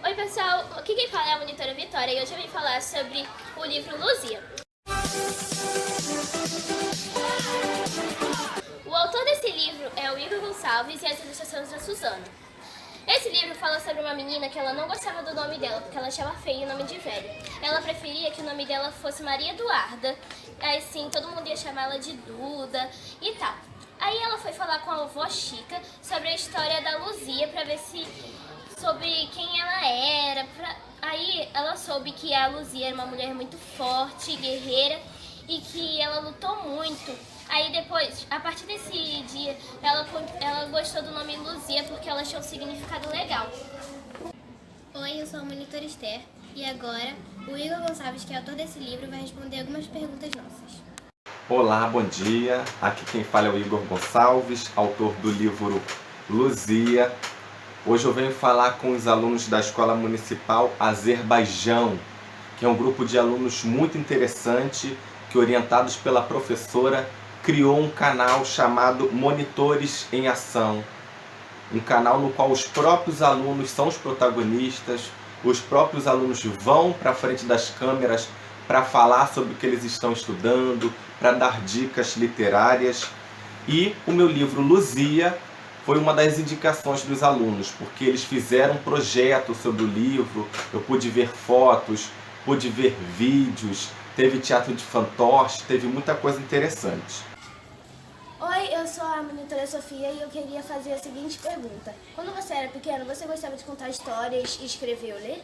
Oi pessoal, aqui quem fala é a monitora Vitória e hoje eu vim falar sobre o livro Luzia. O autor desse livro é o Igor Gonçalves e as ilustrações da Suzana. Esse livro fala sobre uma menina que ela não gostava do nome dela, porque ela achava feio o nome de velha. Ela preferia que o nome dela fosse Maria Eduarda, assim todo mundo ia chamar ela de Duda e tal. Aí ela foi falar com a avó Chica sobre a história da Luzia para ver sobre quem ela era. Aí ela soube que a Luzia era uma mulher muito forte, guerreira e que ela lutou muito. Aí depois, a partir desse dia, ela gostou do nome Luzia porque ela achou um significado legal. Oi, eu sou a monitora Esther e agora o Igor Gonçalves, que é autor desse livro, vai responder algumas perguntas nossas. Olá, bom dia. Aqui quem fala é o Igor Gonçalves, autor do livro Luzia. Hoje eu venho falar com os alunos da Escola Municipal Azerbaijão, que é um grupo de alunos muito interessante, que orientados pela professora, criou um canal chamado Monitores em Ação. Um canal no qual os próprios alunos são os protagonistas, os próprios alunos vão para frente das câmeras para falar sobre o que eles estão estudando, para dar dicas literárias. E o meu livro Luzia foi uma das indicações dos alunos, porque eles fizeram um projeto sobre o livro, eu pude ver fotos, pude ver vídeos, teve teatro de fantoche, teve muita coisa interessante. Oi, eu sou a monitora Sofia e eu queria fazer a seguinte pergunta. Quando você era pequeno, você gostava de contar histórias e escrever ou ler?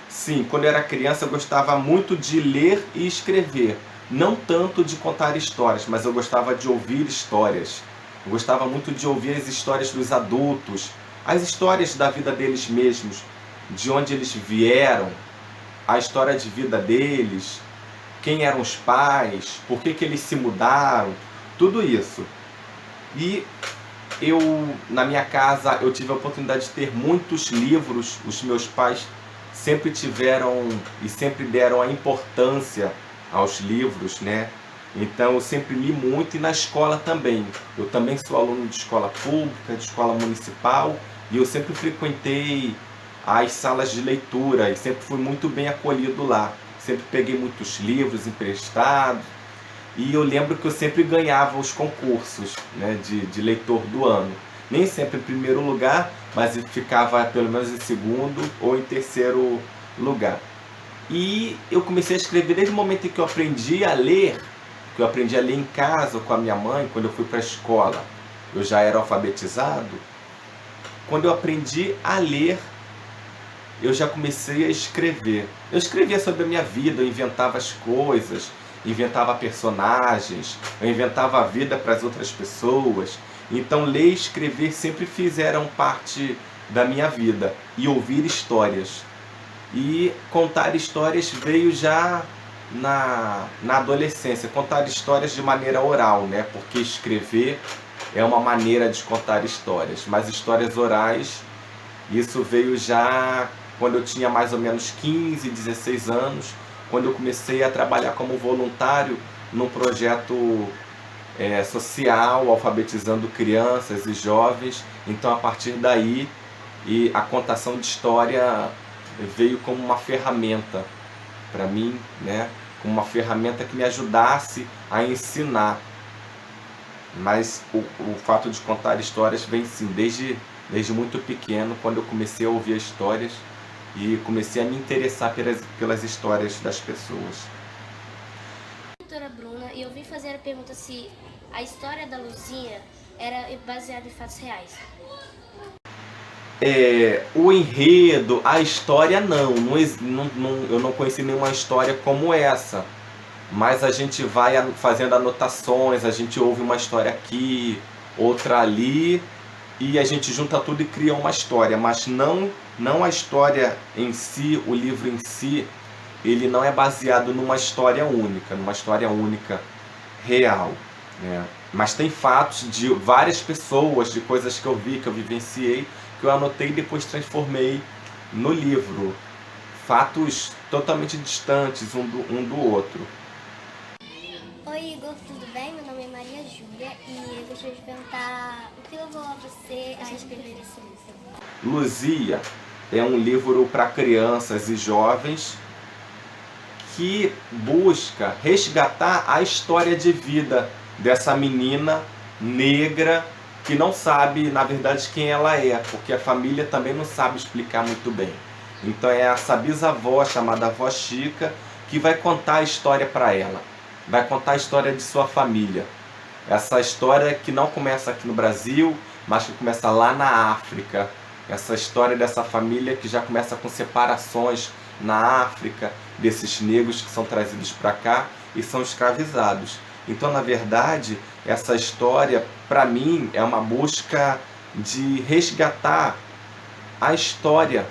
Sim, quando eu era criança eu gostava muito de ler e escrever. Não tanto de contar histórias, mas eu gostava de ouvir histórias. Eu gostava muito de ouvir as histórias dos adultos, as histórias da vida deles mesmos, de onde eles vieram, a história de vida deles, quem eram os pais, por que eles se mudaram, tudo isso. E na minha casa, eu tive a oportunidade de ter muitos livros. Os meus pais sempre tiveram e sempre deram a importância aos livros, né? Então eu sempre li muito e na escola também. Eu também sou aluno de escola pública, de escola municipal e eu sempre frequentei as salas de leitura e sempre fui muito bem acolhido lá. Sempre peguei muitos livros emprestados e eu lembro que eu sempre ganhava os concursos, né, de leitor do ano. Nem sempre em primeiro lugar, mas ficava pelo menos em segundo ou em terceiro lugar. E eu comecei a escrever desde o momento em que eu aprendi a ler, que eu aprendi a ler em casa com a minha mãe, quando eu fui para a escola. Eu já era alfabetizado. Quando eu aprendi a ler, eu já comecei a escrever. Eu escrevia sobre a minha vida, eu inventava as coisas, inventava personagens, eu inventava a vida para as outras pessoas. Então ler e escrever sempre fizeram parte da minha vida. E ouvir histórias. E contar histórias veio já na adolescência. Contar histórias de maneira oral, né? Porque escrever é uma maneira de contar histórias. Mas histórias orais, isso veio já quando eu tinha mais ou menos 15, 16 anos, quando eu comecei a trabalhar como voluntário num projeto social, alfabetizando crianças e jovens. Então, a partir daí, a contação de história veio como uma ferramenta para mim, né? Como uma ferramenta que me ajudasse a ensinar. Mas o fato de contar histórias vem sim, desde muito pequeno, quando eu comecei a ouvir histórias e comecei a me interessar pelas histórias das pessoas. Doutora Bruna, e eu vim fazer a pergunta se a história da Luzia era baseada em fatos reais. O enredo, a história não, eu não conheci nenhuma história como essa. Mas a gente vai fazendo anotações, a gente ouve uma história aqui, outra ali, e a gente junta tudo e cria uma história. Mas não a história em si, o livro em si, ele não é baseado numa história única real, né? Mas tem fatos de várias pessoas, de coisas que eu vi, que eu vivenciei, que eu anotei e depois transformei no livro. Fatos totalmente distantes um do outro. Oi, Igor, tudo bem? Meu nome é Maria Júlia e eu gostaria de perguntar o que levou a você a escrever esse livro. Luzia é um livro para crianças e jovens que busca resgatar a história de vida dessa menina negra que não sabe, na verdade, quem ela é, porque a família também não sabe explicar muito bem. Então é essa bisavó, chamada Avó Chica, que vai contar a história para ela. Vai contar a história de sua família. Essa história que não começa aqui no Brasil, mas que começa lá na África. Essa história dessa família que já começa com separações na África, desses negros que são trazidos para cá e são escravizados. Então, na verdade, essa história, para mim, é uma busca de resgatar a história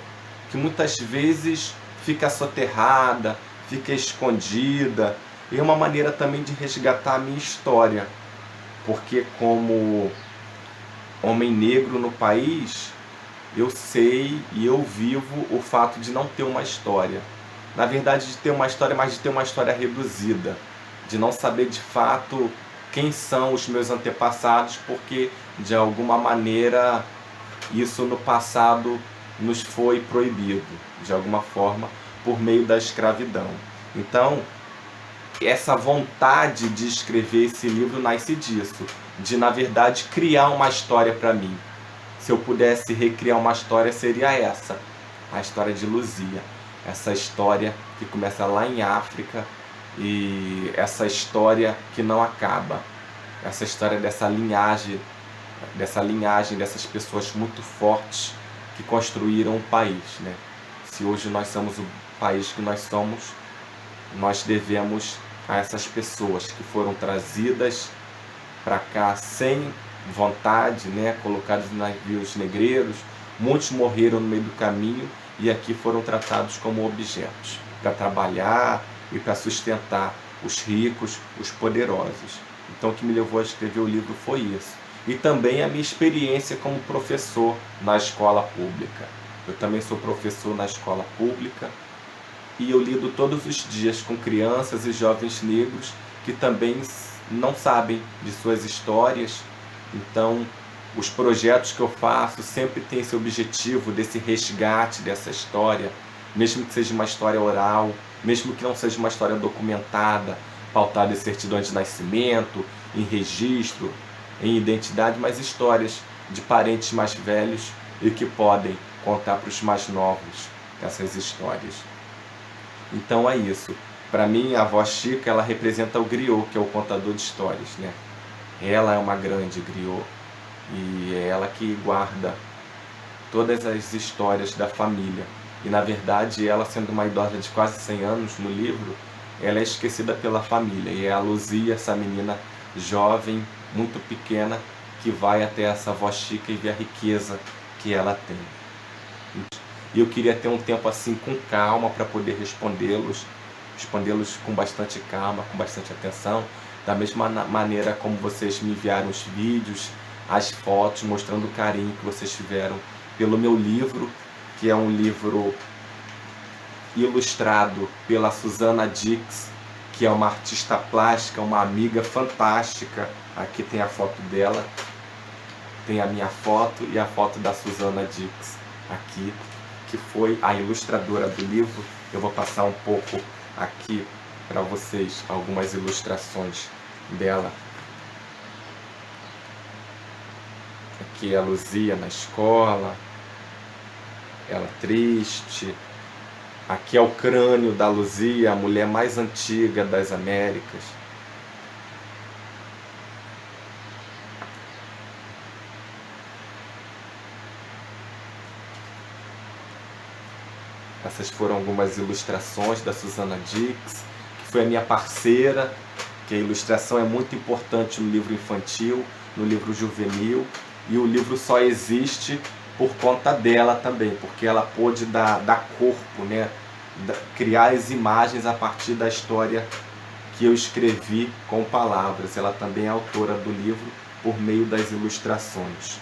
que muitas vezes fica soterrada, fica escondida. E é uma maneira também de resgatar a minha história. Porque como homem negro no país, eu sei e eu vivo o fato de não ter uma história. Na verdade, de ter uma história, mas de ter uma história reduzida. De não saber de fato quem são os meus antepassados, porque de alguma maneira isso no passado nos foi proibido, de alguma forma, por meio da escravidão. Então, essa vontade de escrever esse livro nasce disso, de na verdade criar uma história para mim. Se eu pudesse recriar uma história, seria essa, a história de Luzia. Essa história que começa lá em África e essa história que não acaba. Essa história dessa linhagem dessas pessoas muito fortes que construíram o país, né? Se hoje nós somos o país que nós somos, nós devemos a essas pessoas que foram trazidas para cá sem vontade, né? Colocados em navios negreiros, muitos morreram no meio do caminho e aqui foram tratados como objetos para trabalhar e para sustentar os ricos, os poderosos. Então o que me levou a escrever o livro foi isso. E também a minha experiência como professor na escola pública. Eu também sou professor na escola pública e eu lido todos os dias com crianças e jovens negros que também não sabem de suas histórias. Então, os projetos que eu faço sempre têm esse objetivo desse resgate dessa história, mesmo que seja uma história oral, mesmo que não seja uma história documentada, pautada em certidões de nascimento, em registro, em identidade, mas histórias de parentes mais velhos e que podem contar para os mais novos essas histórias. Então é isso. Para mim, a Avó Chica, ela representa o griot, que é o contador de histórias, né? Ela é uma grande griot e é ela que guarda todas as histórias da família. E na verdade, ela sendo uma idosa de quase 100 anos no livro, ela é esquecida pela família. E é a Luzia, essa menina jovem, muito pequena, que vai até essa Avó Chica e vê a riqueza que ela tem. E eu queria ter um tempo assim com calma para poder respondê-los com bastante calma, com bastante atenção, da mesma maneira como vocês me enviaram os vídeos, as fotos, mostrando o carinho que vocês tiveram pelo meu livro, que é um livro ilustrado pela Susana Dix, que é uma artista plástica, uma amiga fantástica. Aqui tem a foto dela, tem a minha foto e a foto da Susana Dix aqui, que foi a ilustradora do livro. Eu vou passar um pouco aqui para vocês algumas ilustrações dela. Aqui é a Luzia na escola, ela triste. Aqui é o crânio da Luzia, a mulher mais antiga das Américas. Essas foram algumas ilustrações da Susana Dix, que foi a minha parceira, que a ilustração é muito importante no livro infantil, no livro juvenil, e o livro só existe por conta dela também, porque ela pôde dar corpo, né? Criar as imagens a partir da história que eu escrevi com palavras. Ela também é autora do livro por meio das ilustrações.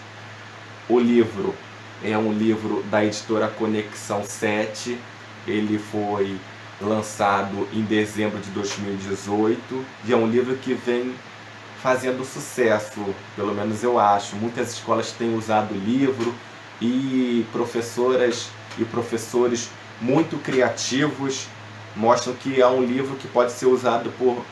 O livro é um livro da editora Conexão 7, ele foi lançado em dezembro de 2018 e é um livro que vem fazendo sucesso, pelo menos eu acho. Muitas escolas têm usado o livro e professoras e professores muito criativos mostram que é um livro que pode ser usado por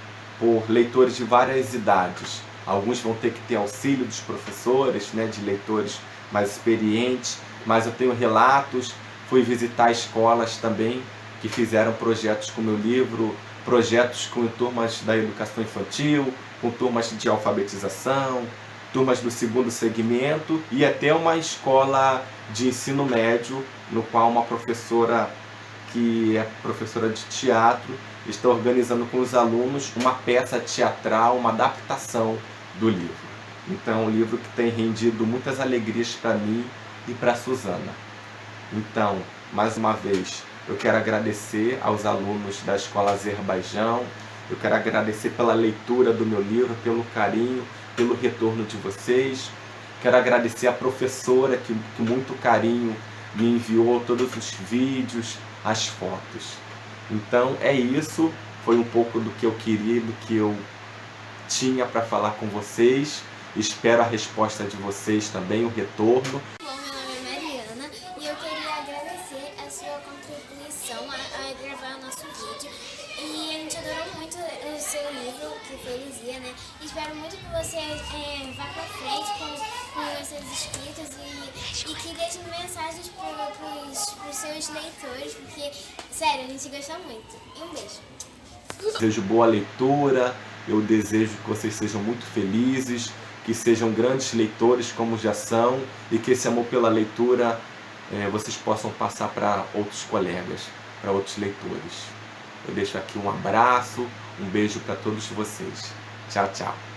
leitores de várias idades. Alguns vão ter que ter auxílio dos professores, né, de leitores mais experientes, mas eu tenho relatos, fui visitar escolas também que fizeram projetos com o meu livro, projetos com turmas da educação infantil, com turmas de alfabetização, turmas do segundo segmento e até uma escola de ensino médio, no qual uma professora que é professora de teatro está organizando com os alunos uma peça teatral, uma adaptação do livro. Então é um livro que tem rendido muitas alegrias para mim e para a Suzana. Então, mais uma vez, eu quero agradecer aos alunos da Escola Azerbaijão, eu quero agradecer pela leitura do meu livro, pelo carinho, pelo retorno de vocês. Quero agradecer a professora que com muito carinho me enviou todos os vídeos, as fotos. Então é isso, foi um pouco do que eu queria, do que eu tinha para falar com vocês. Espero a resposta de vocês também, o retorno. Bom, meu nome é Mariana e eu queria agradecer a sua contribuição a gravar o nosso vídeo. E a gente adorou muito o seu livro, que foi Luzia, né? Espero muito que você vá pra frente com os seus inscritos e que deixe mensagens pros seus leitores, porque, sério, a gente gosta muito. E um beijo. Desejo boa leitura, eu desejo que vocês sejam muito felizes, que sejam grandes leitores como já são e que esse amor pela leitura vocês possam passar para outros colegas, para outros leitores. Eu deixo aqui um abraço, um beijo para todos vocês. Tchau, tchau.